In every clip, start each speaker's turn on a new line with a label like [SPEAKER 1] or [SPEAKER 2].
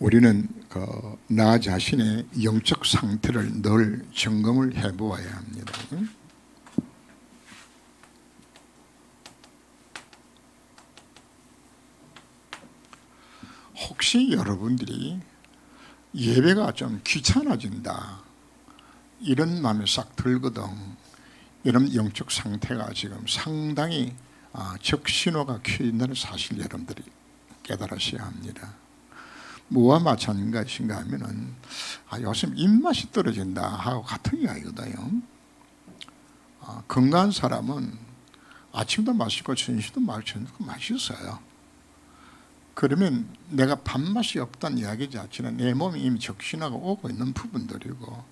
[SPEAKER 1] 우리는 나 자신의 영적 상태를 늘 점검을 해보아야 합니다. 혹시 여러분들이 예배가 좀 귀찮아진다 이런 마음이 싹 들거든. 이런 영적 상태가 지금 상당히 적신호가 켜진다는 사실 여러분들이 깨달으셔야 합니다. 뭐와 마찬가지인가 하면은 요즘 입맛이 떨어진다 하고 같은 이야기거든요. 건강한 사람은 아침도 마시고 점심도 마시고 맛있어요. 그러면 내가 밥맛이 없다는 이야기 자체는 내 몸이 이미 적신호가 오고 있는 부분들이고,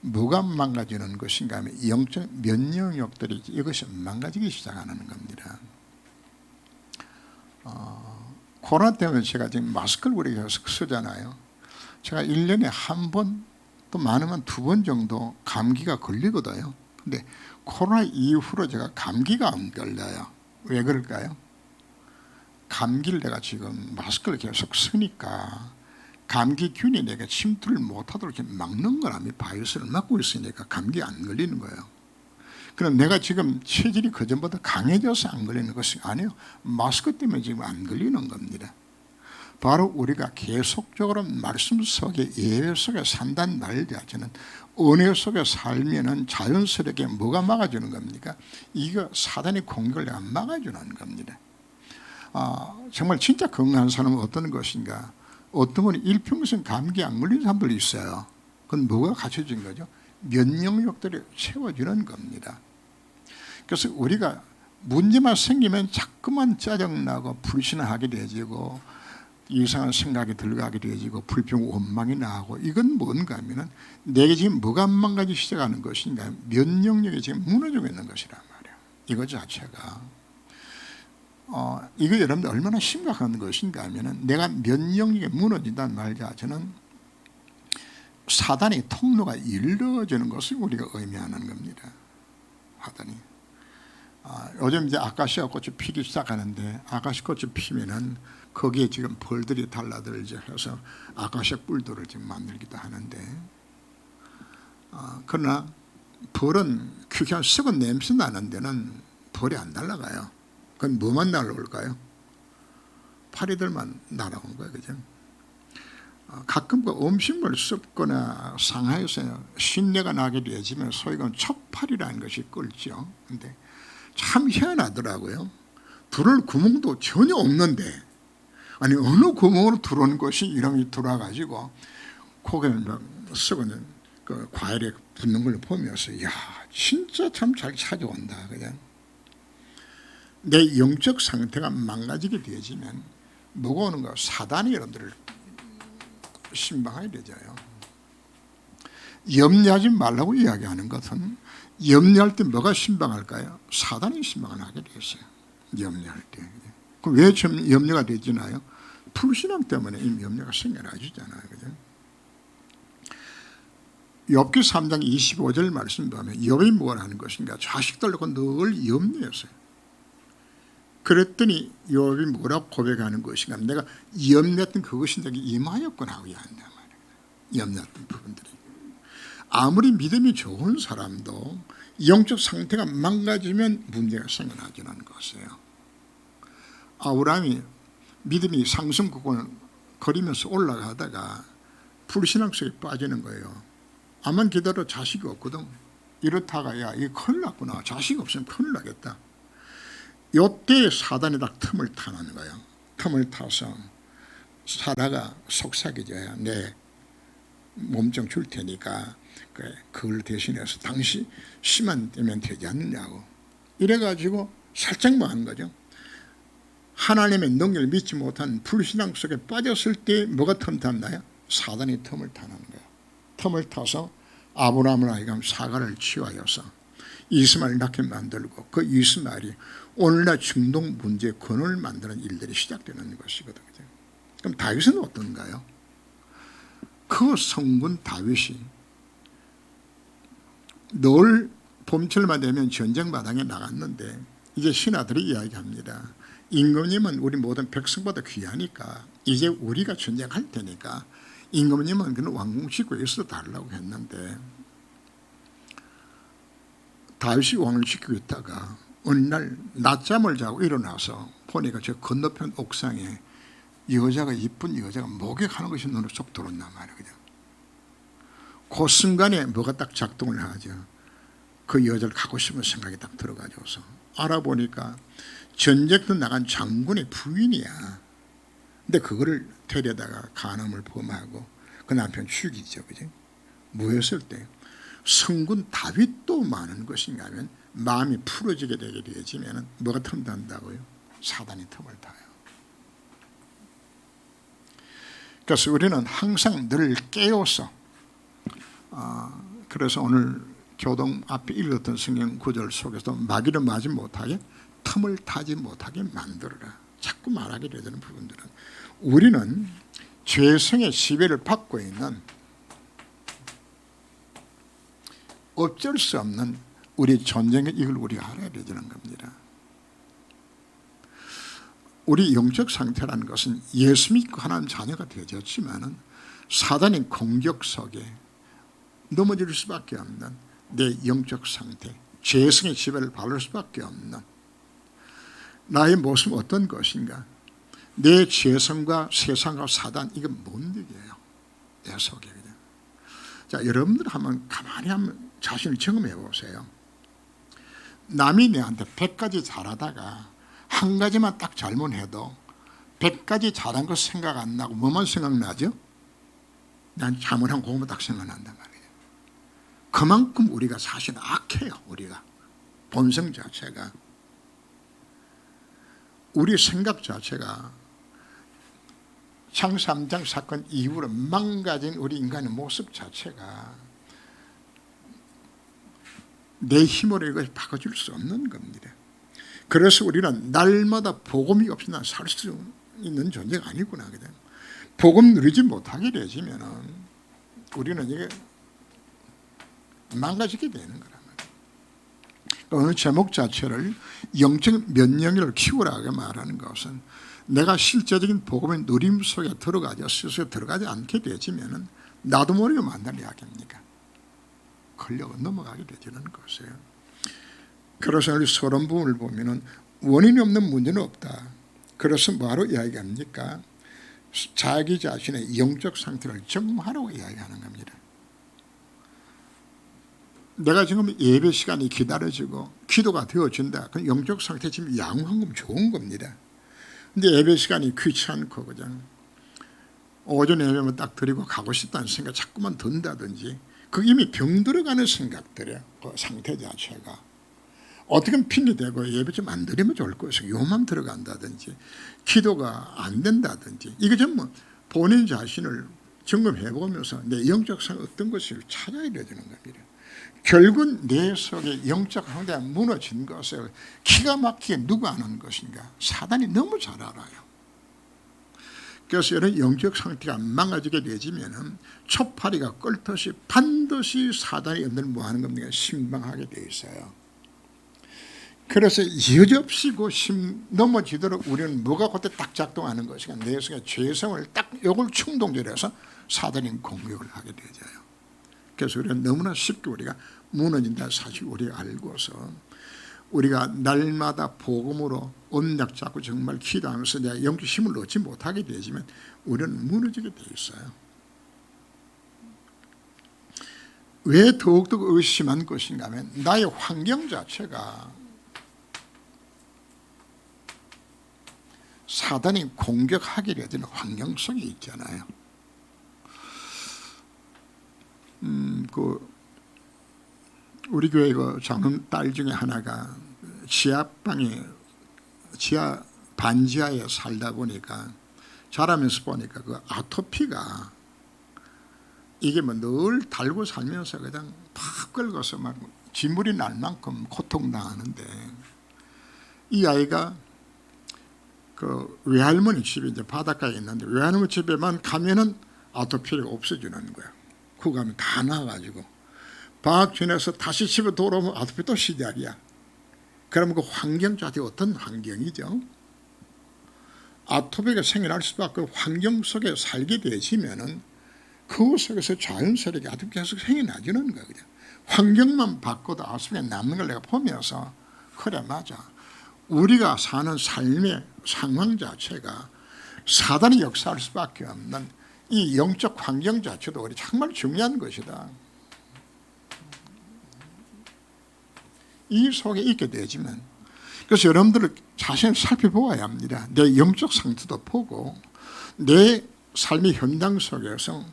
[SPEAKER 1] 뭐가 망가지는 것인가 하면 영적 면역력들이 이것이 망가지기 시작하는 겁니다. 코로나 때문에 제가 지금 마스크를 우리 계속 쓰잖아요. 제가 1년에 한 번, 또 많으면 2번 정도 감기가 걸리거든요. 근데 코로나 이후로 제가 감기가 안 걸려요. 왜 그럴까요? 감기를 내가 지금 마스크를 계속 쓰니까 감기균이 내가 침투를 못하도록 막는 거라며 바이러스를 막고 있으니까 감기 안 걸리는 거예요. 그럼 내가 지금 체질이 그전보다 강해져서 안 걸리는 것이 아니에요. 마스크 때문에 지금 안 걸리는 겁니다. 바로 우리가 계속적으로 말씀 속에 예배 속에 산다는 말 자체는 은혜 속에 살면은 자연스럽게 뭐가 막아주는 겁니까? 이거 사단의 공격을 내가 막아주는 겁니다. 정말 진짜 건강한 사람은 어떤 것인가? 어떤 분이 일평생 감기 안 걸린 사람들이 있어요. 그건 뭐가 갖춰진 거죠? 면역력들이 채워주는 겁니다. 그래서 우리가 문제만 생기면 자꾸만 짜증나고 불신하게 되어지고 이상한 생각이 들어가게 되어지고 불평 원망이 나고, 이건 뭔가 하면은 내게 지금 뭐가 망가지기 시작하는 것인가? 면역력이 지금 무너지고 있는 것이란 말이에요. 이거 자체가 이거 여러분들 얼마나 심각한 것인가 하면은 내가 면역력이 무너진다는 말 자체는 사단의 통로가 열려지는 것을 우리가 의미하는 겁니다. 사단이 요즘 이제 아카시아 꽃이 피기 시작하는데, 아카시아 꽃이 피면은 거기에 지금 벌들이 달라들지 해서 아카시아 뿔들을 지금 만들기도 하는데, 그러나 벌은 그냥 썩은 냄새 나는 데는 벌이 안 날아가요. 그건 뭐만 날아올까요? 파리들만 날아온 거예요. 그죠? 가끔 그 음식물 습거나 상하에서 신내가 나게 되어지면 소위가 촉파리라는 것이 끓죠. 근데 참 희한하더라고요. 들어올 구멍도 전혀 없는데, 아니 어느 구멍으로 들어오는 것이 이름이 들어와가지고 코에 썩은 그 과일에 붙는 걸 보면서 야 진짜 참 잘 찾아온다. 그냥 내 영적 상태가 망가지게 되어지면 뭐가 오는 거야? 사단이 여러분들을 신방하게 되져요. 염려하지 말라고 이야기하는 것은, 염려할 때 뭐가 신방할까요? 사단이 신방을 하게 되었어요. 염려할 때. 그럼 왜 염려가 되지나요? 불신앙 때문에 이 염려가 생겨나주잖아요. 그죠? 욥기 3장 25절 말씀 보면 욥이 뭘 하는 것인가? 자식들 놓고 늘 염려했어요. 그랬더니 욥이 뭐라고 고백하는 것인가? 내가 염려했던 그것이 내게 임하였구나 하고 한단 말이에요. 염려했던 부분들이. 아무리 믿음이 좋은 사람도 영적 상태가 망가지면 문제가 생겨나지는 것이에요. 아브라함이 믿음이 상승국을 거리면서 올라가다가 불신앙 속에 빠지는 거예요. 암만 기다려 자식이 없거든. 이렇다가 야 이거 큰일 났구나. 자식이 없으면 큰일 나겠다. 이때 사단이 딱 틈을 타는 거예요. 틈을 타서 사라가 속삭이져야 내 몸종 줄 테니까 그걸 대신해서 당시 씨만 되면 되지 않느냐고 이래가지고 살짝만 하는 거죠. 하나님의 능력을 믿지 못한 불신앙 속에 빠졌을 때 뭐가 틈 탔나요? 사단이 틈을 타는 거예요. 틈을 타서 아브라함을 하여금 사가를 취하여서 이스마엘을 낳게 만들고, 그 이스마엘이 오늘날 중동 문제의 근원을 만드는 일들이 시작되는 것이거든요. 그럼 다윗은 어떤가요? 그 성군 다윗이 늘 봄철만 되면 전쟁마당에 나갔는데, 이제 신하들이 이야기합니다. 임금님은 우리 모든 백성보다 귀하니까 이제 우리가 전쟁할 테니까 임금님은 그는 왕궁 짓고 있어 달라고 했는데 다윗이 왕을 지키고 있다가 어느 날 낮잠을 자고 일어나서 보니까 저 건너편 옥상에 여자가, 이쁜 여자가 목욕하는 것이 눈에 쏙 들어온단 말이에요. 그냥 그 순간에 뭐가 딱 작동을 하죠. 그 여자를 갖고 싶은 생각이 딱 들어가져서 알아보니까 전쟁터 나간 장군의 부인이야. 근데 그거를 데려다가 간음을 범하고 그 남편 죽이죠. 그죠? 뭐였을 때 성군 다윗도 많은 것인가 하면 마음이 풀어지게 되게 되어지면 뭐가 틈단다고요? 사단이 틈을 타요. 그래서 우리는 항상 늘 깨어서 그래서 오늘 교동 앞에 읽었던 성경 구절 속에서 마귀를 맞지 못하게 틈을 타지 못하게 만들어라. 자꾸 말하게 되는 부분들은 우리는 죄성의 지배를 받고 있는 어쩔 수 없는 우리 존재의 이걸 우리가 알아야 되는 겁니다. 우리 영적 상태라는 것은 예수 믿고 하나님 자녀가 되어졌지만은 사단의 공격 속에 넘어질 수밖에 없는 내 영적 상태, 죄성의 지배를 받을 수밖에 없는 나의 모습은 어떤 것인가? 내 죄성과 세상과 사단, 이건 뭔 얘기예요? 내 속에. 자, 여러분들 한번 가만히 한번 자신을 점검해 보세요. 남이 내한테 100가지 잘하다가 한 가지만 딱 잘못해도 100가지 잘한 거 생각 안 나고 뭐만 생각나죠? 난 잘못한 그것만 딱 생각난단 말이에요. 그만큼 우리가 사실 악해요. 우리가 본성 자체가, 우리 생각 자체가 창세 3장 사건 이후로 망가진 우리 인간의 모습 자체가 내 힘으로 이것을 바꿔줄 수 없는 겁니다. 그래서 우리는 날마다 복음이 없이 난 살 수 있는 존재가 아니구나. 복음 누리지 못하게 되지면 우리는 이게 망가지게 되는 거란 말이에요. 오늘 제목 자체를 영적 면역력을 키우라고 말하는 것은 내가 실제적인 복음의 누림 속에 들어가지 스스로 들어가지 않게 되지면 나도 모르게 만난 이야기입니까? 걸려고 넘어가게 되지는 것이에요. 그래서 우리 서론 부분을 보면은 원인이 없는 문제는 없다. 그래서 뭐하러 이야기합니까? 자기 자신의 영적 상태를 점검하라고 이야기하는 겁니다. 내가 지금 예배 시간이 기다려지고 기도가 되어진다. 그 영적 상태 지금 양호한 건 좋은 겁니다. 근데 예배 시간이 귀찮고 그냥 오전 예배만 딱 드리고 가고 싶다는 생각 자꾸만 든다든지 그 이미 병 들어가는 생각들이야. 그 상태 자체가 어떻게 핑계대고 예배 좀 안 드리면 좋을 것이고 요만 들어간다든지 기도가 안 된다든지 이게 전부 본인 자신을 점검해 보면서 내 영적 상 어떤 것을 찾아야 되는 겁니다. 결국 내 속에 영적 상태가 무너진 것을 기가 막히게 누가 아는 것인가? 사단이 너무 잘 알아요. 그래서 이런 영적 상태가 망가지게 되지면 초파리가 끓듯이 반드시 사단이 여러분들 뭐 하는 겁니까? 신방하게 돼 있어요. 그래서 여지없이 넘어지도록 우리는 뭐가 그때 딱 작동하는 것이가 내 속에 죄성을 딱 이걸 충동적으로 해서 사단이 공격을 하게 되죠. 그래서 우리가 너무나 쉽게 우리가 무너진다 사실 우리가 알고서 우리가 날마다 복음으로 언약 잡고 정말 기도하면서 내가 영적 힘을 얻지 못하게 되지만 우리는 무너지게 돼 있어요. 왜 더욱더 의심한 것인가 하면 나의 환경 자체가 사단이 공격하게 되는 환경 속에 있잖아요. 우리 교회 그 장로님 딸 중에 하나가 지하 반지하에 살다 보니까 자라면서 보니까 그 아토피가 이게 뭐 늘 달고 살면서 그냥 팍 긁어서 막 진물이 날 만큼 고통당하는데 이 아이가 그 외할머니 집이 이제 바닷가에 있는데 외할머니 집에만 가면은 아토피가 없어지는 거야. 그거 가면 다 나와가지고 방학 지내서 다시 집에 돌아오면 아토피 또 시작이야. 그러면 그 환경 자체가 어떤 환경이죠? 아토피가 생겨날 수밖에 없고 환경 속에 살게 되지면은 그 속에서 자연스럽게 아토피 계속 생겨나지는 거야. 그냥 환경만 바꿔도 아토피가 남는 걸 내가 보면서 그래 맞아. 우리가 사는 삶의 상황 자체가 사단이 역사할 수밖에 없는 이 영적 환경 자체도 우리 정말 중요한 것이다. 이 속에 있게 되지만 그래서 여러분들 자신을 살펴보아야 합니다. 내 영적 상태도 보고 내 삶의 현장 속에서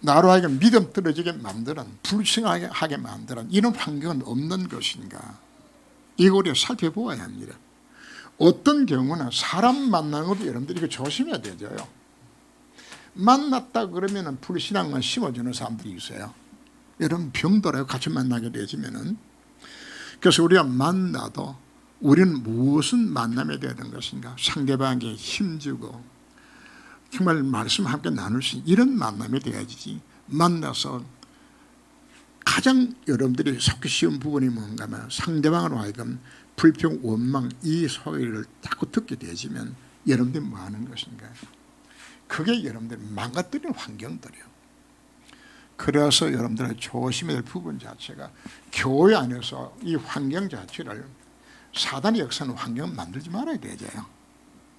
[SPEAKER 1] 나로 하여금 믿음 떨어지게 만드는 불신하게 만드는 이런 환경은 없는 것인가 이거 우리가 살펴보아야 합니다. 어떤 경우는 사람 만나는 것도 여러분들이 이거 조심해야 되죠. 만났다 그러면 불신앙만 심어주는 사람들이 있어요. 여러분 병들어요. 같이 만나게 되지면은. 그래서 우리가 만나도 우리는 무슨 만남이 되는 것인가 상대방에게 힘주고 정말 말씀 함께 나눌 수 있는 이런 만남이 되어야지 만나서 가장 여러분들이 속기 쉬운 부분이 뭔가 하면 상대방으로 하여금 불평, 원망 이 소리를 자꾸 듣게 되지면 여러분들이 뭐 하는 것인가 그게 여러분들이 망가뜨리는 환경들이에요. 그래서 여러분들이 조심해야 될 부분 자체가 교회 안에서 이 환경 자체를 사단이 역사하는 환경을 만들지 말아야 되죠.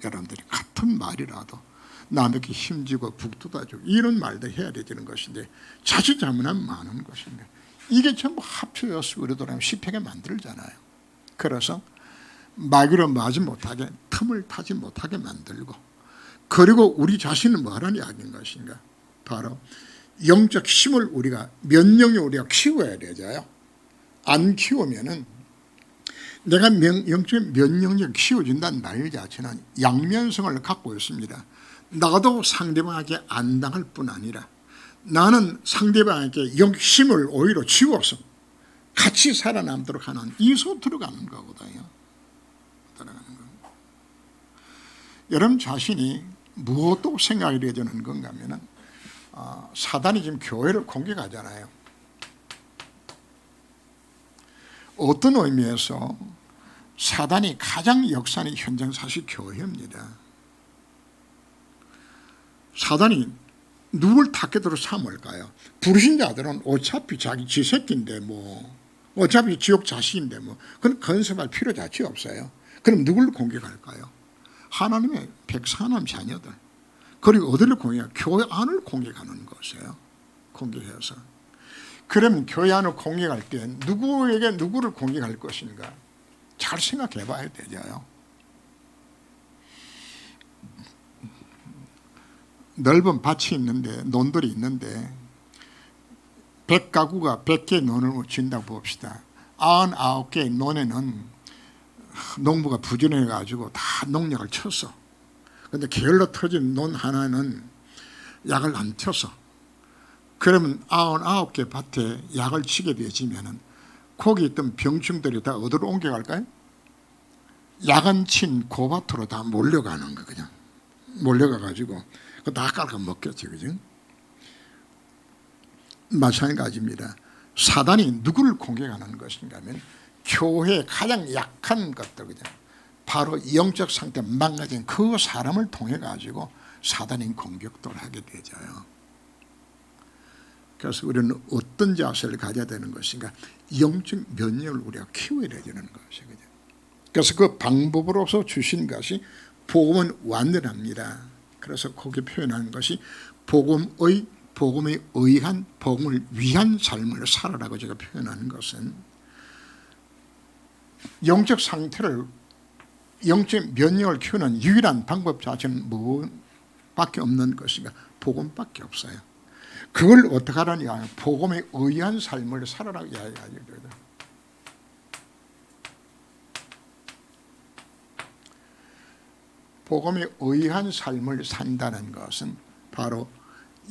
[SPEAKER 1] 여러분들이 같은 말이라도 남에게 힘주고 북돋아주고 이런 말도 해야 되는 것인데 자칫 잘못하면 많은 것인데 이게 전부 합쳐져서 우리들은 실패하게 만들잖아요. 그래서 마귀로 맞지 못하게 틈을 타지 못하게 만들고 그리고 우리 자신은 뭐하는 이야기인 것인가 바로 영적 힘을 우리가 면역력을 우리가 키워야 되죠. 안 키우면은 내가 영적 면역력을 키워준다는 말 자체는 양면성을 갖고 있습니다. 나도 상대방에게 안 당할 뿐 아니라 나는 상대방에게 영적 힘을 오히려 지워서 같이 살아남도록 하는 이소 들어가는 거거든요. 들어가는 거. 여러분 자신이 무엇도 생각이 되는 건가 하면은 사단이 지금 교회를 공격하잖아요. 어떤 의미에서 사단이 가장 역사하는 현장 사실 교회입니다. 사단이 누굴 타겟으로 삼을까요? 불신자들은 어차피 자기 지 새끼인데 뭐 어차피 지옥 자식인데 뭐 그건 건설할 필요 자체 없어요. 그럼 누굴 공격할까요? 하나님의 백성 하나님 자녀들 그리고 어디를 공격해요? 교회 안을 공격하는 것이에요. 공격해서 그러면 교회 안을 공격할 때 누구에게 누구를 공격할 것인가 잘 생각해 봐야 되죠. 넓은 밭이 있는데 논들이 있는데 100가구가 100개의 논을 짓는다고 봅시다. 99개의 논에는 농부가 부지런해 가지고 다 농약을 쳤어. 근데 게을러 터진 논 하나는 약을 안 쳤어. 그러면 99개 밭에 약을 치게 되지면은 거기 있던 병충들이 다 어디로 옮겨갈까요? 약은 친 그 밭으로 다 몰려가는 거 그냥 몰려가 가지고 그거 다 깔아 먹겠지, 그죠? 마찬가지입니다. 사단이 누구를 공격하는 것인가 하면 교회의 가장 약한 것들 그죠? 바로 영적 상태 망가진 그 사람을 통해 가지고 사단인 공격도 하게 되죠. 그래서 우리는 어떤 자세를 가져야 되는 것인가? 영적 면역을 우리가 키워야 되는 것이거든요. 그래서 그 방법으로서 주신 것이 복음은 완전합니다. 그래서 거기 표현하는 것이 복음에 의한 복음을 위한 삶을 살아라고 제가 표현하는 것은 영적 상태를 영적 면역을 키우는 유일한 방법 자체는 뭐밖에 없는 것인가? 복음밖에 없어요. 그걸 어떻게 하라냐? 복음에 의한 삶을 살아라고 이야기하죠. 복음에 의한 삶을 산다는 것은 바로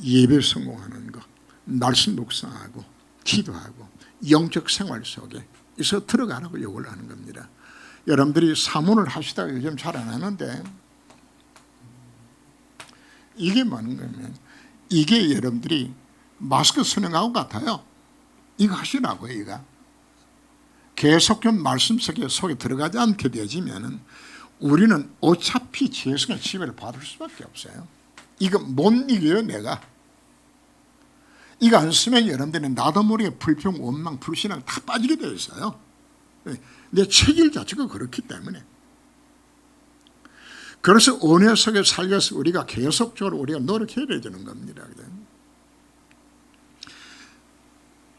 [SPEAKER 1] 예배 성공하는 것, 말씀 묵상하고 기도하고 영적 생활 속에 있어 들어가라고 요구를 하는 겁니다. 여러분들이 사문을 하시다가 요즘 잘 안 하는데 이게 뭐는 거면 이게 여러분들이 마스크 쓰는 거하고 같아요. 이거 하시라고요. 이거 계속 좀 말씀 속에 들어가지 않게 되지면은 우리는 어차피 재성의 지배를 받을 수밖에 없어요. 이거 못 이겨요 내가. 이거 안 쓰면 여러분들은 나도 모르게 불평, 원망, 불신앙 다 빠지게 되어 있어요. 내 체질 자체가 그렇기 때문에. 그래서 은혜 속에 살려서 우리가 계속적으로 우리가 노력해야 되는 겁니다.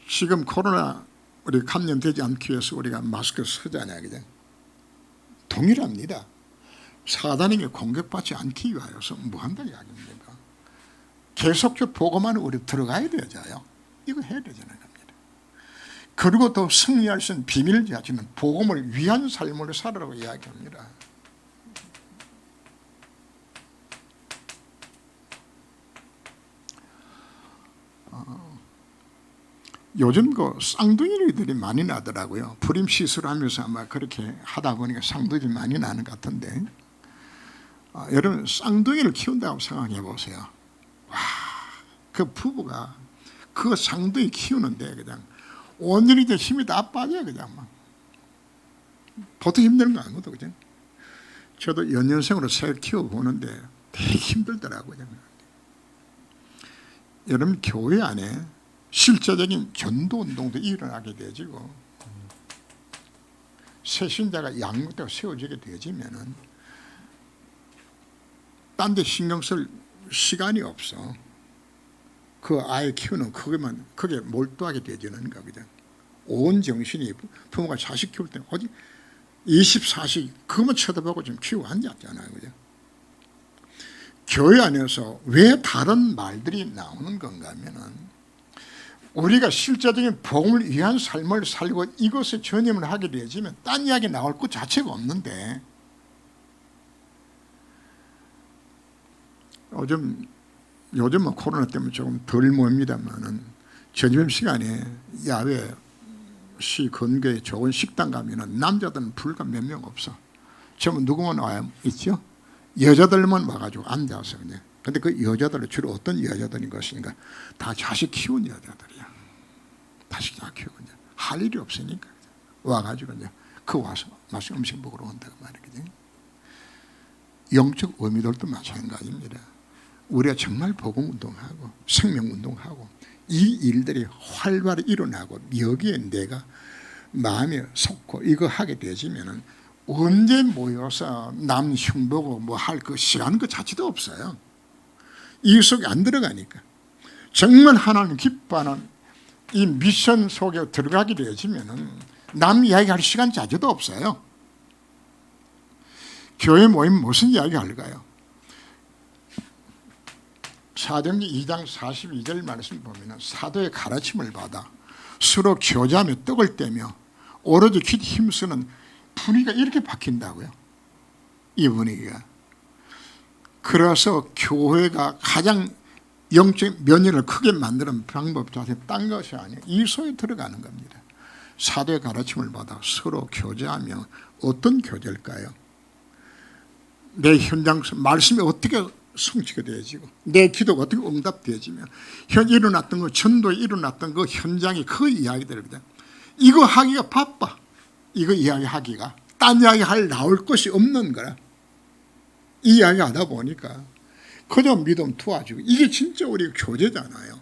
[SPEAKER 1] 지금 코로나 우리 감염되지 않기 위해서 우리가 마스크 쓰잖아요. 그죠? 동일합니다. 사단에게 공격받지 않기 위하여서 뭐 한다 이야기입니까? 계속적으로 복음만 우리 들어가야 되잖아요. 이거 해야 되잖아요. 그리고 또 승리할 수 있는 비밀을 가지는 복음을 위한 삶을 살으라고 이야기합니다. 요즘 그 쌍둥이들이 많이 나더라고요. 불임 시술하면서 아마 그렇게 하다 보니까 쌍둥이들이 많이 나는 것 같은데, 여러분 쌍둥이를 키운다고 생각해 보세요. 와, 그 부부가 그 쌍둥이 키우는데 그냥 온전히 이제 힘이 다 빠져요. 그냥 막 보통 힘든 거 아니거든. 그죠? 저도 연년생으로 새 키워보는데 되게 힘들더라고요. 여러분 교회 안에 실제적인 전도운동도 일어나게 되어지고 새 신자가 양육되고 세워지게 되어지면은 딴 데 신경 쓸 시간이 없어. 그 아이 키우는 그게 몰두하게 되어지는 거거든. 온 정신이 부모가 자식 키울 때 어디 24시 그것만 쳐다보고 좀 키우고 앉았잖아요. 그죠? 교회 안에서 왜 다른 말들이 나오는 건가 하면은 우리가 실제적인 복음을 위한 삶을 살고 이것에 전념을 하게 되어지면 딴 이야기 나올 것 자체가 없는데, 요즘은 코로나 때문에 조금 덜 모입니다만은 저녁 시간에 야외 시 근교에 좋은 식당 가면은 남자들은 불과 몇 명 없어. 전부 누구만 와요? 있죠? 여자들만 와가지고 앉아서 그냥. 근데 그 여자들은 주로 어떤 여자들인 것인가? 다 자식 키운 여자들이야. 자식 다 키우고 이제 할 일이 없으니까 와가지고 이제 그 와서 맛있는 음식 먹으러 온다고 말이거든요. 영적 의미들도 마찬가지입니다. 우리가 정말 복음 운동하고 생명 운동하고 이 일들이 활발히 일어나고 여기에 내가 마음에 쏟고 이거 하게 되지면은 언제 모여서 남 흉보고 뭐 할 그 시간 그 자체도 없어요. 이 속에 안 들어가니까. 정말 하나님 기뻐하는 이 미션 속에 들어가게 되어지면은 남 이야기할 시간 자체도 없어요. 교회 모임 무슨 이야기 할까요? 사도행전 2장 42절 말씀 보면 사도의 가르침을 받아 서로 교제하며 떡을 떼며 오로지 기도 힘쓰는 분위기가 이렇게 바뀐다고요. 이 분위기가. 그래서 교회가 가장 영적 면역을 크게 만드는 방법 자체 딴 것이 아니에요. 이 속에 들어가는 겁니다. 사도의 가르침을 받아 서로 교제하며 어떤 교제일까요? 내 현장 말씀이 어떻게 성취가 되어지고 내 기도가 어떻게 응답되어지며 현 일어났던 거 전도에 일어났던 그 현장이 그 이야기들입니다. 이거 하기가 바빠. 이거 이야기하기가 딴 이야기 나올 것이 없는 거라. 이 이야기 하다 보니까 그저 믿음 도와주고 이게 진짜 우리 교제잖아요.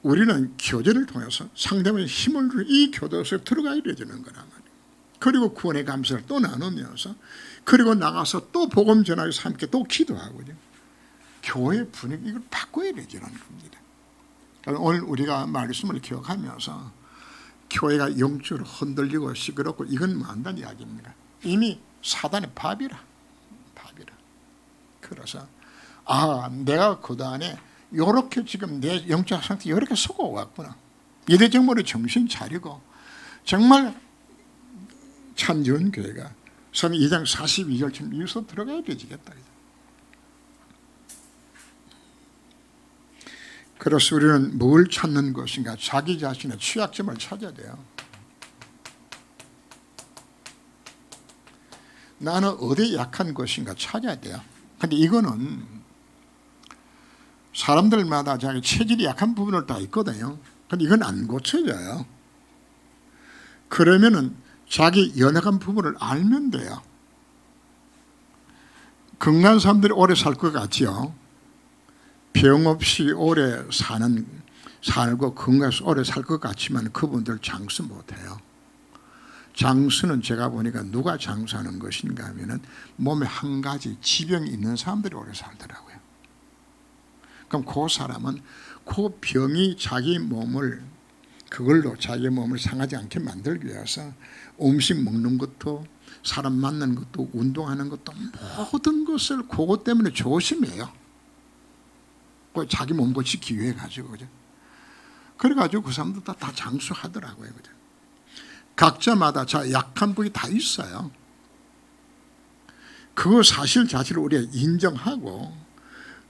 [SPEAKER 1] 우리는 교제를 통해서 상대방의 힘을 주는 이 교도 속에 들어가야 되는 거란 말이에요. 그리고 구원의 감사를 또 나누면서 그리고 나가서 또 복음 전하면서 함께 또 기도하고 교회 분위기 이걸 바꿔야 되는 겁니다. 오늘 우리가 말씀을 기억하면서 교회가 영적으로 흔들리고 시끄럽고 이건 뭐 한다는 이야기입니다. 이미 사단의 밥이라. 그래서 내가 그동안에 이렇게 지금 내 영적 상태 이렇게 속아왔구나. 이래저래 정신 차리고 정말 참좋은 교회가 성경 2장 42절쯤 이어서 들어가야 되지겠다. 그래서 우리는 뭘 찾는 것인가? 자기 자신의 취약점을 찾아야 돼요. 나는 어디에 약한 것인가 찾아야 돼요. 근데 이거는 사람들마다 자기 체질이 약한 부분을 다 있거든요. 근데 이건 안 고쳐져요. 그러면은 자기 연약한 부분을 알면 돼요. 건강한 사람들이 오래 살 것 같지요. 병 없이 오래 살고 건강해서 오래 살 것 같지만 그분들 장수 못해요. 장수는 제가 보니까 누가 장수하는 것인가 하면은 몸에 한 가지 지병이 있는 사람들이 오래 살더라고요. 그럼 그 사람은 그 병이 자기 몸을 상하지 않게 만들기 위해서 음식 먹는 것도 사람 만나는 것도 운동하는 것도 모든 것을 그것 때문에 조심해요. 자기 몸 고치기 위해 가지고, 그죠? 그래가지고 그 사람들 다 장수하더라고요, 그죠? 각자마다 약한 부위 다 있어요. 그 사실 자체를 우리가 인정하고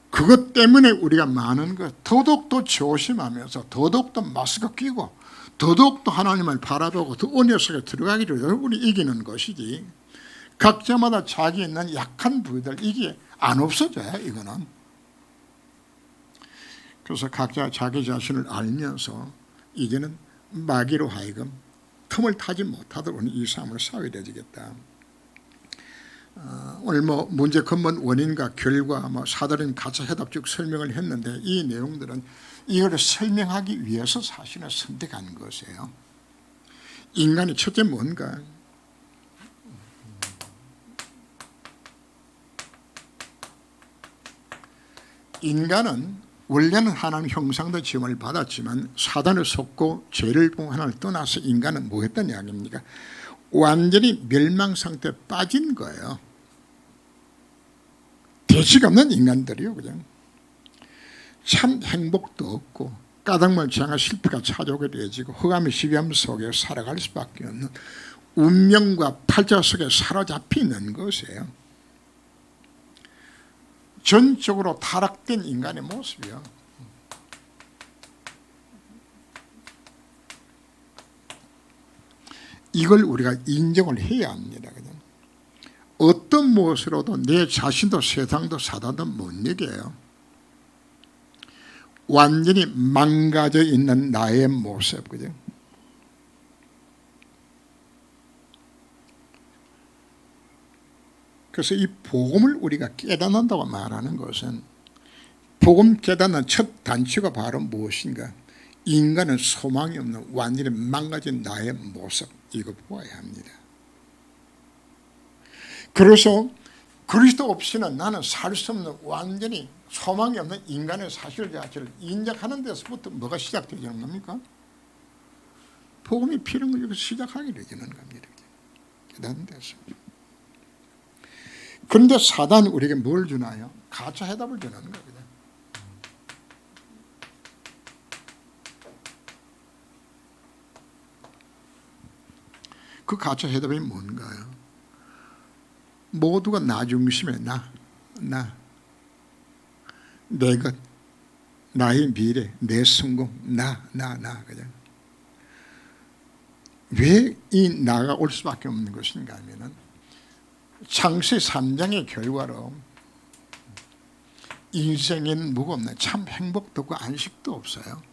[SPEAKER 1] 그것 때문에 우리가 많은 것 더더욱더 조심하면서 더더욱더 마스크 끼고 더더욱더 하나님을 바라보고 더 은혜 속에 들어가기를 우리 이기는 것이지, 각자마다 자기 있는 약한 부위들 이게 안 없어져요. 이거는. 그래서 각자 자기 자신을 알면서 이제는 마귀로 하여금 틈을 타지 못하도록 이 삶을 살아야 되겠다. 오늘 문제 근본 원인과 결과 사다린 가짜 해답 쭉 설명을 했는데 이 내용들은 이걸 설명하기 위해서 사실은 선택한 것이에요. 인간이 첫째 뭔가? 인간은 원래는 하나님 형상도 지음을 받았지만 사단을 속고 죄를 범 하나님을 떠나서 인간은 뭐 했던 이야기입니까? 완전히 멸망 상태에 빠진 거예요. 대책 없는 인간들이요, 그냥. 참 행복도 없고 까닭만 지향한 실패가 찾아오게 되어지고 흑암의 시비함 속에 살아갈 수밖에 없는 운명과 팔자 속에 사로잡히는 것이에요. 전적으로 타락된 인간의 모습이요. 이걸 우리가 인정을 해야 합니다. 그냥. 어떤 무엇으로도 내 자신도 세상도 사단도 못 이겨요. 완전히 망가져 있는 나의 모습, 그죠? 그래서 이 복음을 우리가 깨닫는다고 말하는 것은, 복음 깨닫는 첫 단추가 바로 무엇인가? 인간은 소망이 없는 완전히 망가진 나의 모습, 이거 보아야 합니다. 그래서 그리스도 없이는 나는 살 수 없는 완전히 소망이 없는 인간의 사실 자체를 인정하는 데서부터 뭐가 시작되는 겁니까? 복음이 필요한 걸 여기서 시작하게 되는 겁니다. 깨닫는 데서. 그런데 사단이 우리에게 뭘 주나요? 가짜 해답을 주는 겁니다. 그 가짜 해답이 뭔가요? 모두가 나 중심에 내 것, 나의 미래, 내 성공, 그냥. 왜 이 나가 올 수밖에 없는 것인가 하면은 창세 3장의 결과로 인생에는 뭐가 없나요? 참 행복도 없고 안식도 없어요.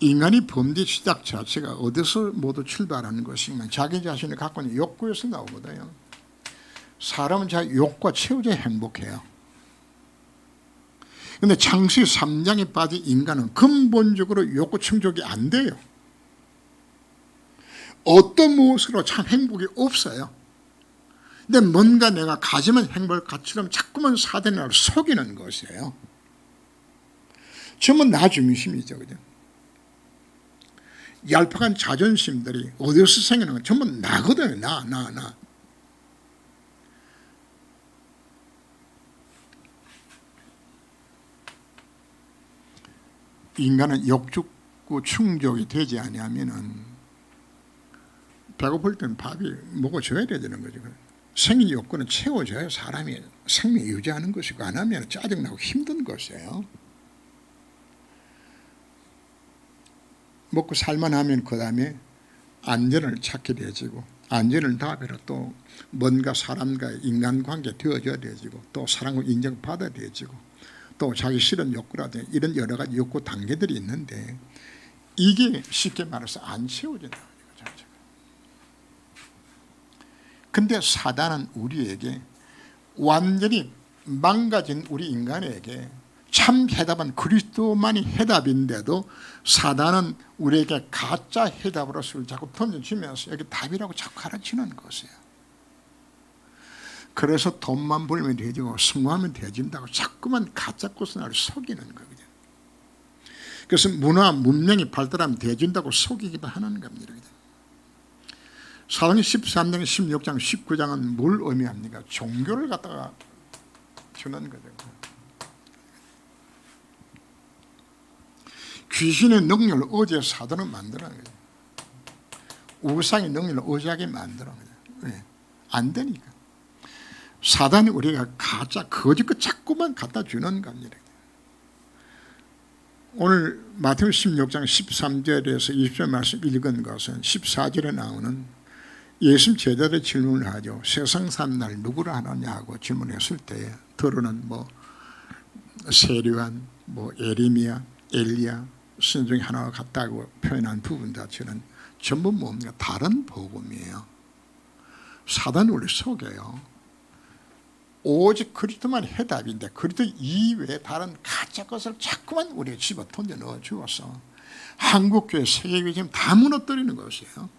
[SPEAKER 1] 인간이 범죄 시작 자체가 어디서 모두 출발하는 것이면 자기 자신을 갖고 있는 욕구에서 나오거든요. 사람은 자기 욕구가 채워져야 행복해요. 그런데 창세 3장에 빠진 인간은 근본적으로 욕구 충족이 안 돼요. 어떤 무엇으로 참 행복이 없어요. 근데 뭔가 내가 가지면 행복할 것처럼 자꾸만 사단을 속이는 것이에요. 전부 나 중심이죠, 그죠? 얄팍한 자존심들이 어디서 생기는 건 전부 나거든요. 나. 인간은 욕구 충족이 되지 아니하면은 배고플 때는 밥이 먹어줘야 되는 거죠. 생리 욕구는 채워줘야 사람이 생명 유지하는 것이고 안 하면 짜증나고 힘든 것이에요. 먹고 살만하면 그 다음에 안전을 찾게 되어지고 안전을 다음으로 또 뭔가 사람과의 인간관계 되어져야 되어지고 또 사람을 인정받아야 되어지고 또 자기 싫은 욕구라든지 이런 여러 가지 욕구 단계들이 있는데 이게 쉽게 말해서 안 채워진다. 근데 사단은 우리에게 완전히 망가진 우리 인간에게 참 해답은 그리스도만이 해답인데도 사단은 우리에게 가짜 해답으로 술 자꾸 던져주면서 여기 답이라고 자꾸 가르치는 것이에요. 그래서 돈만 벌면 되지고 성공하면 되진다고 자꾸만 가짜 것을 나를 속이는 거거든요. 그래서 문화 문명이 발달하면 되진다고 속이기도 하는 겁니다. 사도행전 13장 16장 19장은 뭘 의미합니까? 종교를 갖다가 주는 거죠. 귀신의 능력을 의지해 사단을 만드는 거예요. 우상의 능력을 의지하게 만드는 거예요. 왜? 안 되니까. 사단이 우리가 가짜 거짓 것 자꾸만 갖다 주는 겁니다. 오늘 마태복음 16장 13절에서 20절 말씀 읽은 것은 14절에 나오는 예수님 제자들의 질문을 하죠. 세상 사는 날 누구를 하느냐고 질문했을 때 더러는 뭐 세류한, 뭐 에리미야, 엘리야 신 중에 하나와 같다고 표현한 부분 자체는 전부 뭡니까? 다른 복음이에요. 사단이 우리 속여요. 오직 그리스도만 해답인데 그리스도 이외에 다른 가짜 것을 자꾸만 우리가 집어 던져 넣어 주어서 한국교회, 세계교회 지금 다 무너뜨리는 것이에요.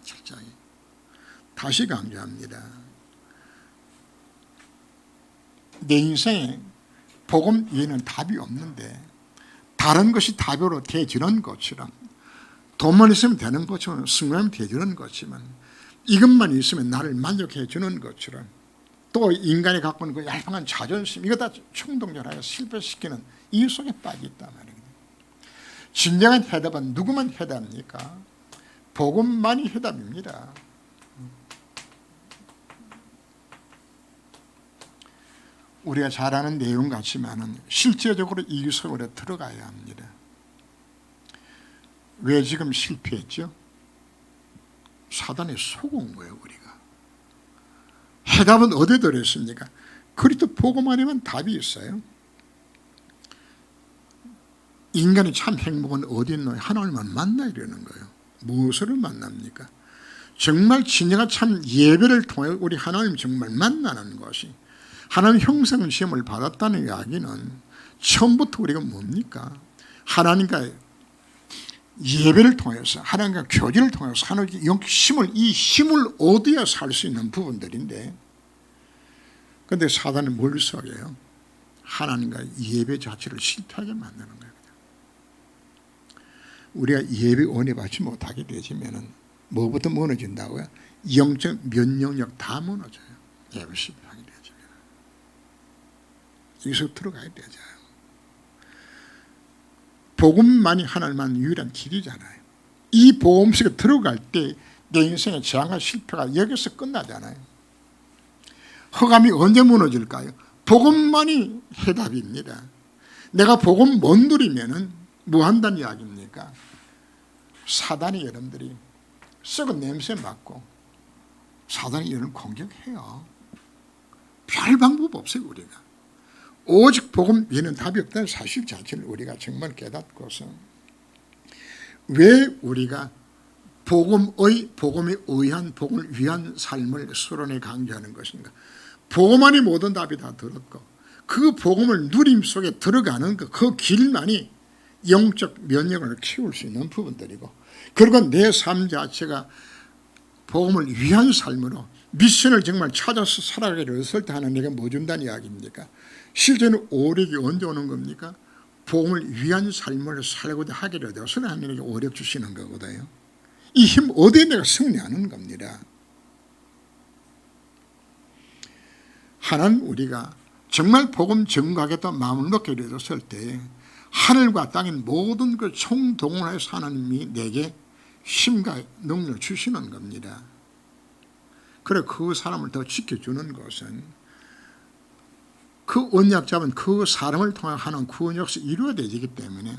[SPEAKER 1] 철저히. 다시 강조합니다. 내 인생에 복음 위에는 답이 없는데 다른 것이 답으로 되어지는 것처럼 돈만 있으면 되는 것처럼 성공하면 되어지는 것지만 이것만 있으면 나를 만족해 주는 것처럼 또 인간이 갖고 있는 그 얄팍한 자존심 이거 다 충동적으로 실패시키는 이 속에 빠져 있단 말이에요. 진정한 해답은 누구만 해답입니까? 복음만이 해답입니다. 우리가 잘 아는 내용 같지만은 실제적으로 이 속으로 들어가야 합니다. 왜 지금 실패했죠? 사단이 속은 거예요. 우리가. 해답은 어디에 들어있습니까? 그리스도 복음 안에만 답이 있어요. 인간이 참 행복은 어디 있노? 하나님만 만나 이러는 거예요. 무엇을 만납니까? 정말 진정한 참 예배를 통해 우리 하나님 정말 만나는 것이 하나님 형상 시험을 받았다는 이야기는 처음부터 우리가 뭡니까? 하나님과 예배를 통해서 하나님과 교제를 통해서 하나님의 영심을 이 힘을 얻어야 살 수 있는 부분들인데 그런데 사단은 뭘 속여요? 하나님과 예배 자체를 실패하게 만드는 거예요. 우리가 예배 원에 받지 못하게 되지면은 뭐부터 무너진다고요? 영적 면역력 다 무너져요. 예배 실패하게 되지면 여기서 들어가야 되죠. 복음만이 하나님만 유일한 길이잖아요. 이 복음 속에 들어갈 때 내 인생의 저항과 실패가 여기서 끝나잖아요. 허감이 언제 무너질까요? 복음만이 해답입니다. 내가 복음 못 누리면은 뭐 한다는 이야기입니까? 사단이 여러분들이 썩은 냄새 맡고 사단이 여러분 공격해요. 별 방법 없어요. 우리가 오직 복음 위에는 답이 없다는 사실 자체를 우리가 정말 깨닫고서 왜 우리가 복음에 의한 복음을 위한 삶을 서론에 강조하는 것인가? 복음 안에 모든 답이 다 들었고 그 복음을 누림 속에 들어가는 그 길만이 영적 면역을 키울 수 있는 부분들이고 그리고 내 삶 자체가 복음을 위한 삶으로 미션을 정말 찾아서 살아가기를 했을 때 하나님께 뭐 준다는 이야기입니까? 실제는 오력이 언제 오는 겁니까? 복음을 위한 삶을 살고자 하기를 되어서 하나님께 오력 주시는 거거든요. 이 힘 어디에 내가 승리하는 겁니다. 하나님 우리가 정말 복음 전가하겠다 마음을 놓게 되었을 때 하늘과 땅의 모든 그 총동원해서 하나님이 내게 힘과 능력을 주시는 겁니다. 그래 그 사람을 더 지켜주는 것은 그 언약 잡은 그 사람을 통해 하는 구원 역시 이루어야 되기 때문에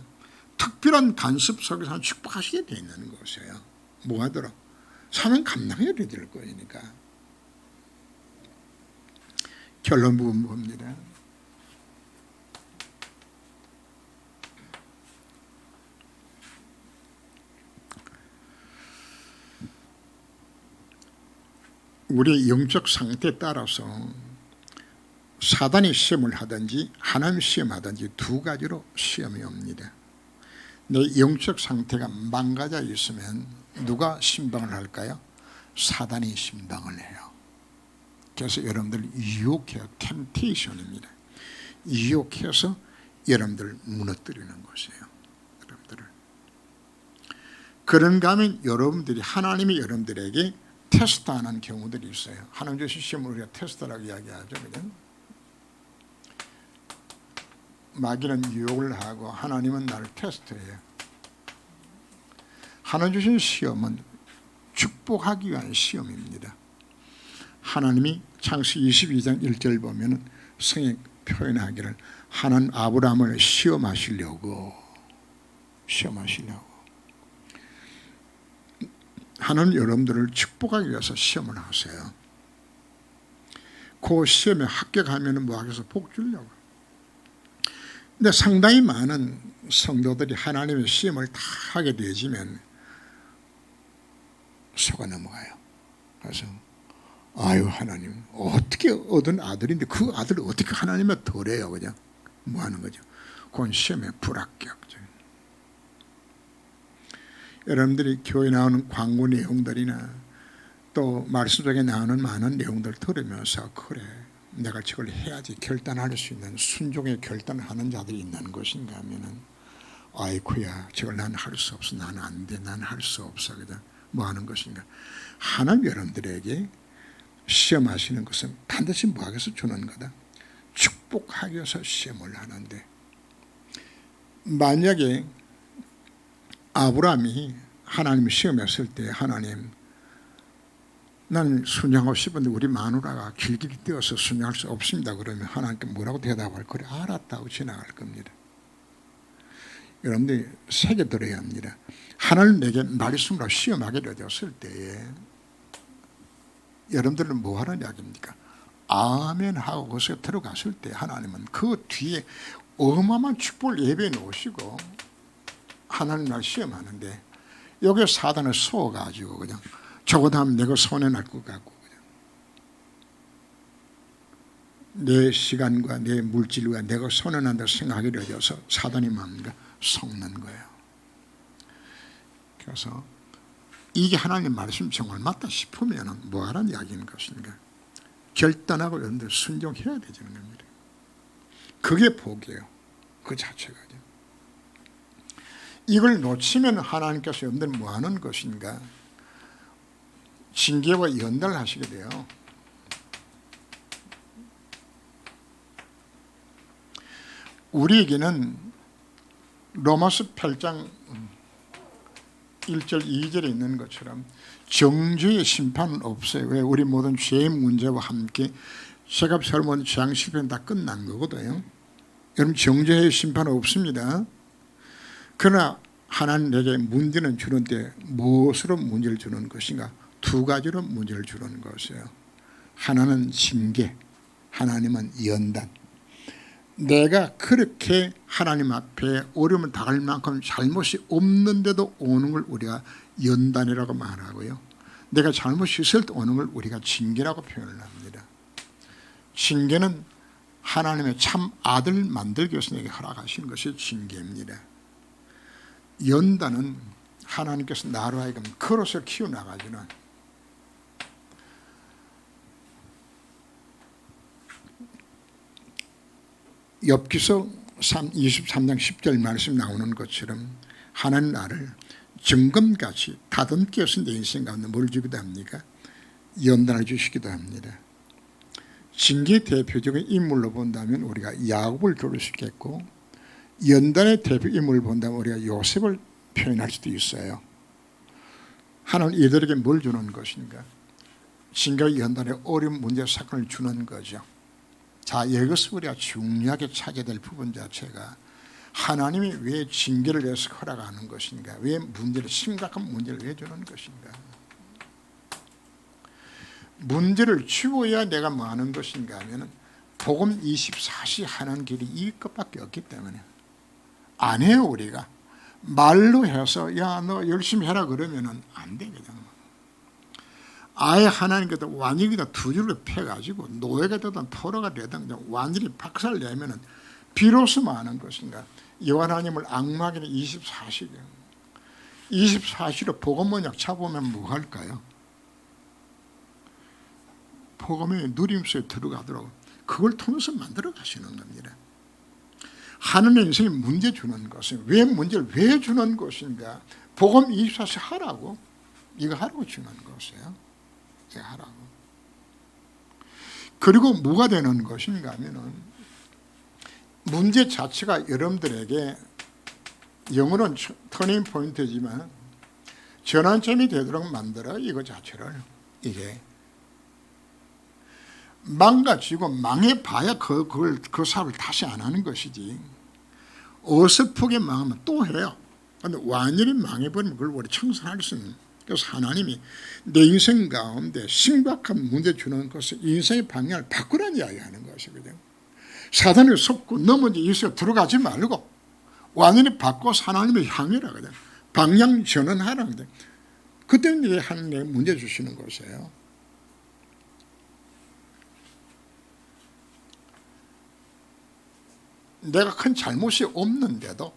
[SPEAKER 1] 특별한 간섭 속에서 축복하시게 되어 있는 것이에요. 뭐하더라? 사명 감당해야 될 거니까. 결론 부분 봅니다. 우리의 영적 상태에 따라서 사단이 시험을 하든지 하나님 시험하든지 두 가지로 시험이 옵니다. 내 영적 상태가 망가져 있으면 누가 신방을 할까요? 사단이 신방을 해요. 그래서 여러분들 유혹해요. 템테이션입니다. 유혹해서 여러분들을 무너뜨리는 것이에요. 여러분들을. 그런가 하면 여러분들이 하나님이 여러분들에게 테스트하는 경우들이 있어요. 하나님 주신 시험을 우리가 테스트라고 이야기하죠. 그죠? 마귀는 유혹을 하고 하나님은 나를 테스트해요. 하나님 주신 시험은 축복하기 위한 시험입니다. 하나님이 창세기 22장 1절 보면 성에 표현하기를 하나님 아브라함을 시험하시려고 하나님 여러분들을 축복하기 위해서 시험을 하세요. 그 시험에 합격하면 뭐 하겠어? 복 주려고. 근데 상당히 많은 성도들이 하나님의 시험을 다 하게 되지면 속아 넘어가요. 그래서 아유 하나님 어떻게 얻은 아들인데 그 아들을 어떻게 하나님의 덜해요. 그냥 뭐 하는 거죠? 그건 시험의 불합격죠. 여러분들이 교회 나오는 광고 내용들이나 또 말씀 속에 나오는 많은 내용들 들으면서 그래 내가 저걸 해야지 결단할 수 있는 순종의 결단을 하는 자들이 있는 것인가 하면은 아이쿠야 저걸 난 할 수 없어. 나는 안 돼. 난 할 수 없어. 그냥 뭐 하는 것인가. 하나님 여러분들에게 시험하시는 것은 반드시 뭐 하기 위해서 주는 거다. 축복하기 위해서 시험을 하는데 만약에 아브라함이 하나님을 시험했을 때 하나님 나는 순종하고 싶은데 우리 마누라가 길길이 뛰어서 순종할 수 없습니다. 그러면 하나님께 뭐라고 대답할 거래? 알았다고 지나갈 겁니다. 여러분들이 새겨들어야 합니다. 하나님 내게 말씀으로 시험하게 되었을 때에 여러분들은 뭐 하는 이야기입니까? 아멘 하고 거기서 들어갔을 때 하나님은 그 뒤에 어마어마한 축복을 예배해 놓으시고 하나님 날 시험하는데 여기에 사단을 쏘아가지고 그냥 저거다 하면 내가 손해 날 것 같고 내 시간과 내 물질과 내가 손해 난다고 생각하게 되어서 사단이 뭡니까? 속는 거예요. 그래서 이게 하나님 말씀 정말 맞다 싶으면 뭐 하라는 이야기인 것인가? 결단하고 여러분들 순종해야 되는 겁니다. 그게 복이에요. 그 자체가. 이걸 놓치면 하나님께서 여러분들 뭐 하는 것인가? 징계와 연단을 하시게 돼요. 우리에게는 로마서 8장 1절 2절에 있는 것처럼 정죄의 심판은 없어요. 왜? 우리 모든 죄의 문제와 함께 죄값 설문 재앙 실패는 다 끝난 거거든요. 여러분 정죄의 심판은 없습니다. 그러나 하나님 내게 문제는 주는데 무엇으로 문제를 주는 것인가? 두 가지로 문제를 주는 것이에요. 하나는 징계, 하나님은 연단. 내가 그렇게 하나님 앞에 어려움을 당할 만큼 잘못이 없는데도 오는 걸 우리가 연단이라고 말하고요. 내가 잘못이 있을 때 오는 걸 우리가 징계라고 표현을 합니다. 징계는 하나님의 참 아들 만들기 위해서 내게 허락하신 것이 징계입니다. 연단은 하나님께서 나로 하여금 그릇을 키워나가지는 욥기서 23장 10절 말씀 나오는 것처럼 하나님 나를 정금같이 다듬기 위해서 내 인생 가운데 뭘 주기도 합니까? 연단을 주시기도 합니다. 징계의 대표적인 인물로 본다면 우리가 야곱을 들을 수 있겠고 연단의 대표 인물을 본다면 우리가 요셉을 표현할 수도 있어요. 하나님 이들에게 뭘 주는 것인가? 징계와 연단의 어려운 문제 사건을 주는 거죠. 자, 이것을 우리가 중요하게 찾아야 될 부분 자체가 하나님이 왜 징계를 내서 허락하는 것인가? 왜 문제를 심각한 문제를 왜 주는 것인가? 문제를 치워야 내가 뭐 하는 것인가 하면 복음 24시 하는 길이 이것밖에 없기 때문에 안 해요. 우리가 말로 해서 야 너 열심히 해라 그러면은 안 되거든. 아예 하나님께서 완전히 두 줄로 펴가지고 노예가 되든 포로가 되든 완전히 박살내면은 비로소 많은 것인가. 여호와님을 악마에게는 24시간 24시로 복음 언약 잡으면 뭐 할까요? 복음의 누림수에 들어가도록 그걸 통해서 만들어 가시는 겁니다. 하나님의 인생에 문제 주는 것은 왜 문제를 왜 주는 것인가? 복음 24시 하라고, 이거 하라고 주는 것이에요. 이거 하라고. 그리고 뭐가 되는 것인가 하면은 문제 자체가 여러분들에게 영어는 터닝 포인트지만 전환점이 되도록 만들어 이거 자체를. 이게 망가지고 망해봐야 그 사업을 다시 안 하는 것이지, 어설프게 망하면 또 해요. 그런데 완전히 망해버리면 그걸 우리 청산할 수 있는. 그래서 하나님이 내 인생 가운데 심각한 문제 주는 것을 인생의 방향을 바꾸라는 이야기하는 것이거든요. 사단에 속고 넘어져 있어 들어가지 말고 완전히 바꿔서 하나님을 향해라거든. 방향 전환하라거든. 그때는 하나님이 문제 주시는 것이에요. 내가 큰 잘못이 없는데도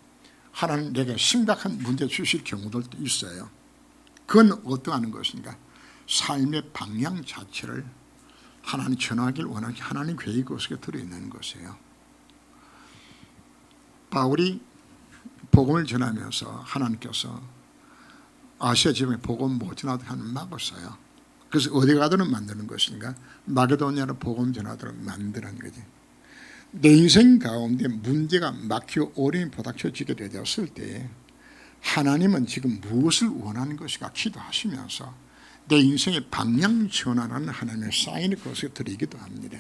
[SPEAKER 1] 하나님 내게 심각한 문제 주실 경우들도 있어요. 그건 어떠한 것인가? 삶의 방향 자체를 하나님 전하길 원하는 하나님 계획 속에 들어있는 것이에요. 바울이 복음을 전하면서 하나님께서 아시아 지방에 복음 못 전하도록 하는 막았어요. 그래서 어디 가도록 만드는 것인가? 마게도냐로 복음 전하도록 만드는 거지. 내 인생 가운데 문제가 막히고 어려움이 부닥쳐지게 되었을 때 하나님은 지금 무엇을 원하는 것인가 기도하시면서 내 인생의 방향 전환하는 하나님의 사인을 그것에 드리기도 합니다.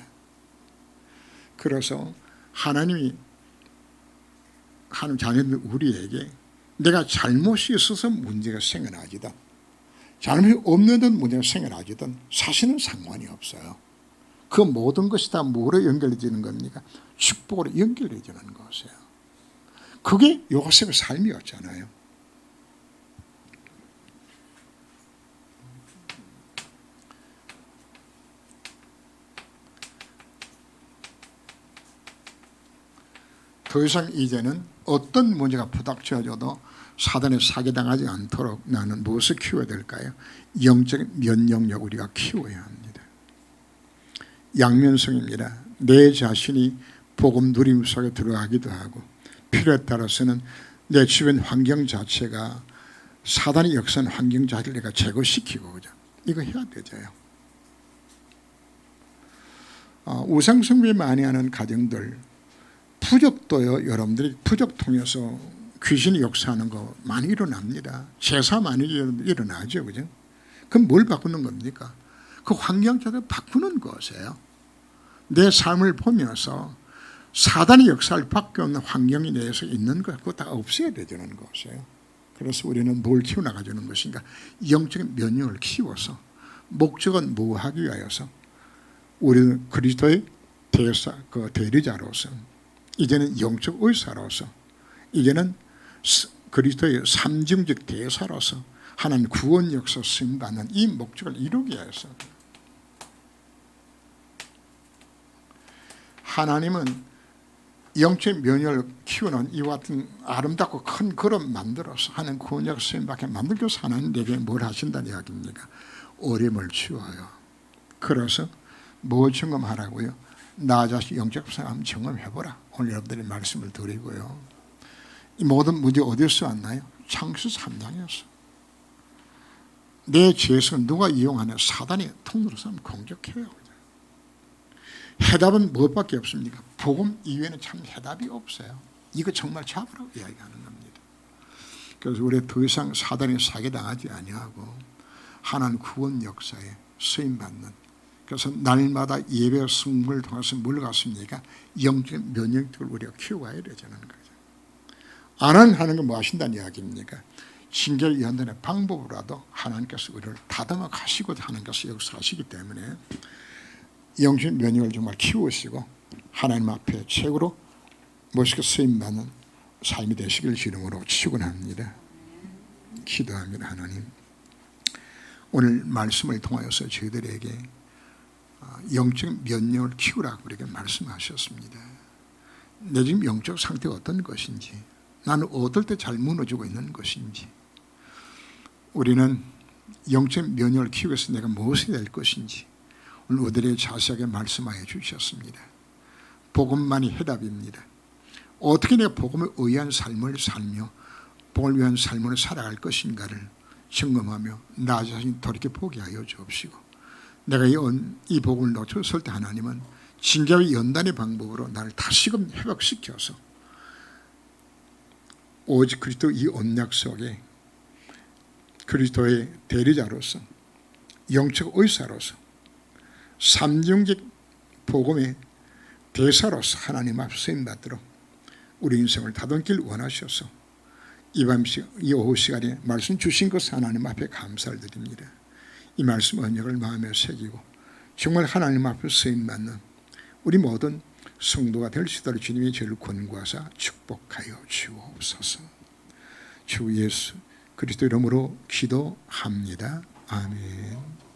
[SPEAKER 1] 그래서 하나님이 하나님 자녀들 우리에게 내가 잘못이 있어서 문제가 생겨나지든 잘못이 없는 듯 문제가 생겨나지든 사실은 상관이 없어요. 그 모든 것이 다 뭐로 연결되는 겁니까? 축복으로 연결되는 것이에요. 그게 요셉의 삶이었잖아요. 더 이상 이제는 어떤 문제가 부닥쳐져도 사단에 사기당하지 않도록 나는 무엇을 키워야 될까요? 영적인 면역력 우리가 키워야 합니다. 양면성입니다. 내 자신이 복음 누림 속에 들어가기도 하고 필요에 따라서는 내 주변 환경 자체가 사단이 역사하는 환경 자체를 내가 제거시키고 그죠? 이거 해야 되죠. 우상숭배 많이 하는 가정들 부적도요. 여러분들이 부적 통해서 귀신이 역사하는 거 많이 일어납니다. 제사 많이 일어나죠. 그죠? 그럼 뭘 바꾸는 겁니까? 그 환경 자체를 바꾸는 것이에요. 내 삶을 보면서 사단의 역사를 밖에 없는 환경이 내에서 있는 것, 그거 다 없애야 되는 것이에요. 그래서 우리는 뭘 키워나가주는 것인가? 영적인 면역을 키워서 목적은 뭐 하기 위하여서 우리는 그리스도의 대리자로서 이제는 영적 의사로서 이제는 그리스도의 삼중적 대사로서 하나님 구원 역사 쓰임받는 이 목적을 이루기 위해서 하나님은 영적 면역을 키우는 이와 같은 아름답고 큰 그릇 만들어서 하는 구원 역사 쓰임받게 만들기 위해서 하나님 내게 뭘 하신다는 이야기입니까? 어려움을 치워요. 그래서 뭐 점검하라고요? 나 자신 영적 삶 점검해보라. 오늘 여러분들이 말씀을 드리고요. 이 모든 문제 어디서 왔나요? 창세기 3장이었어. 내 죄성을 누가 이용하냐? 사단이 통로로 공격해요. 해답은 무엇밖에 없습니까? 복음 이외에는 참 해답이 없어요. 이거 정말 잡으라고 이야기하는 겁니다. 그래서 우리 더 이상 사단에 사기당하지 아니하고 하나님 구원 역사에 쓰임받는, 그래서 날마다 예배 승부를 통해서 뭘 갖습니까? 영적 면역력을 우리가 키워야 되자는 거죠. 안 하는 건 뭐 하신다는 이야기입니까? 징계를 연단의 방법으로라도 하나님께서 우리를 다듬어 가시고 하는 것을 역사하시기 때문에 영적 면역을 정말 키우시고 하나님 앞에 최고로 멋있게 쓰임받는 삶이 되시길 주님으로 축원합니다. 기도합니다. 하나님, 오늘 말씀을 통하여서 저희들에게 영적 면역을 키우라고 그렇게 말씀하셨습니다. 내 지금 영적 상태가 어떤 것인지, 나는 어떨 때 잘 무너지고 있는 것인지, 우리는 영적 면역을 키우기 위해서 내가 무엇이 될 것인지 오늘 우리에게 자세하게 말씀하여 주셨습니다. 복음만이 해답입니다. 어떻게 내가 복음에 의한 삶을 살며 복음을 위한 삶으로 살아갈 것인가를 점검하며 나 자신 돌이켜 보게 하여 주옵시고, 내가 이 복음을 놓쳤을 때 하나님은 징계와 연단의 방법으로 나를 다시금 회복시켜서 오직 그리스도 이 언약 속에 그리스도의 대리자로서 영적 의사로서 삼중직 복음의 대사로서 하나님 앞에 쓰임받도록 우리 인생을 다듬길 원하셔서 이 오후 시간에 말씀 주신 것 하나님 앞에 감사를 드립니다. 이 말씀 언약을 마음에 새기고 정말 하나님 앞에 쓰임받는 우리 모든 성도가 될 수 있도록 주님이 저를 권고하사 축복하여 주옵소서. 주 예수 그리스도 이름으로 기도합니다. 아멘.